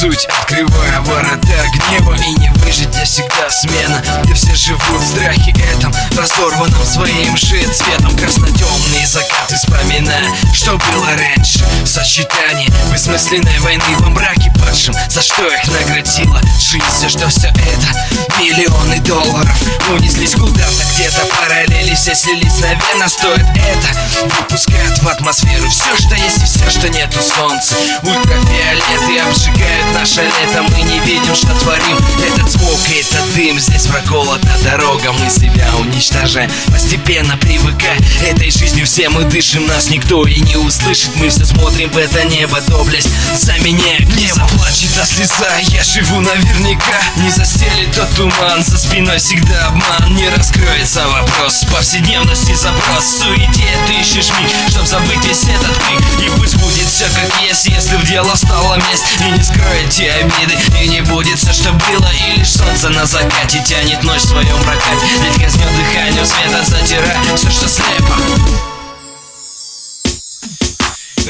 суть, открывая ворота гнева. И не выжить, где всегда смена, где все живут в страхе этом, разорванном своим же цветом. Красно-темные закаты, вспоминая, что было раньше. Сочетание бессмысленной войны во мраке падшим, за что их наградила жизнь, за что все это миллионы долларов унеслись куда-то, где-то параллели все слились, наверное, стоит это. Выпускают в атмосферу все, что есть и все, что нету солнца. Ультрафиолеты обжигают наше лето, мы не видим, что творим. Этот звук и этот дым, здесь проколота дорога, мы себя уничтожаем, постепенно привыкая. Этой жизнью все мы дышим, нас никто и не услышит. Мы все смотрим в это небо, доблесть заменяет небо. Не заплачет та слеза, я живу наверняка. Не застелит тот туман, за спиной всегда обман. Не раскроется вопрос, повседневности запрос. В суете ты ищешь миг, чтоб забыть весь этот крик. И пусть будет все как есть, если в дело стало месть. И не скроете обиды, и не будет все, что было. И лишь солнце на закате тянет ночь в своем прокате. Ведь казнет дыхание света, затирая все, что слепо.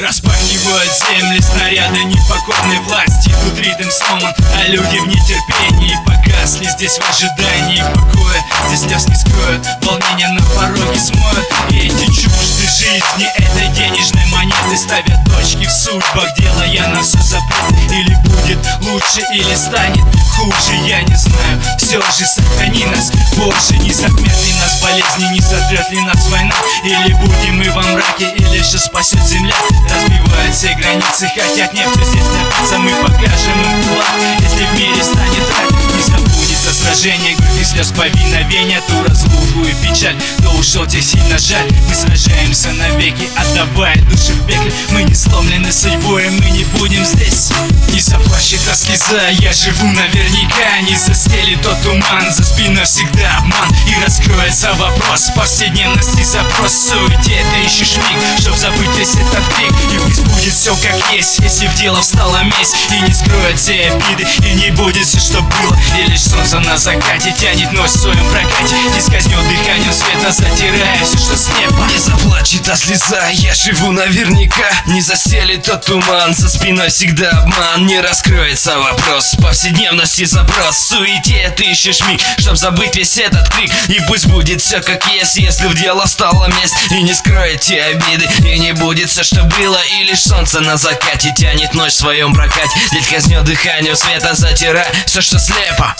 Распахивают земли снаряды непокорной власти. Тут ритм сломан, а люди в нетерпении погасли. Здесь в ожидании покоя, здесь слез не скроют, волнения на пороге смоют. И эти чужды жизни этой денежной монеты ставят точки в судьбах, делая на все запрет. Или будет лучше, или станет хуже, я не знаю. Все же сохрани нас, Боже, не затмят ли нас болезни, не сотрет ли нас война. Или будем мы во мраке, или же спасет земля. Разбивают все границы, хотят нефть здесь напиться. Мы покажем им кулак, если в мире станет рак. Не забудется сражение, горьких слез повиновения, ту разлуку и печаль, кто ушел, тех сильно жаль. Мы сражаемся навеки, отдавая души в пекле. Мы не сломлены судьбой, мы не будем здесь. Не заплачет та слеза, я живу наверняка. Не застелит тот туман, за спиной всегда обман. И раскроется вопрос, повседневности запрос. В суете ты ищешь миг, чтоб забыть весь этот крик. И пусть будет все как есть, если в дело встала месть. И не скроет все обиды, и не будет все, что было. И лишь солнце на закате тянет ночь в своем прокате. И скользнет дыханием света, затирая все, что с неба. Не заплачет та слеза, я живу наверняка. Не застелит тот туман, за спиной всегда обман. Не раскроется вопрос, повседневности запрос. В суете ты ищешь миг, чтоб забыть весь этот крик. И пусть будет все как есть, если в дело стала месть. И не скроете обиды, и не будет все, что было. И лишь солнце на закате тянет ночь в своем прокате. Ведь казнет дыханием света, затирая все, что слепо.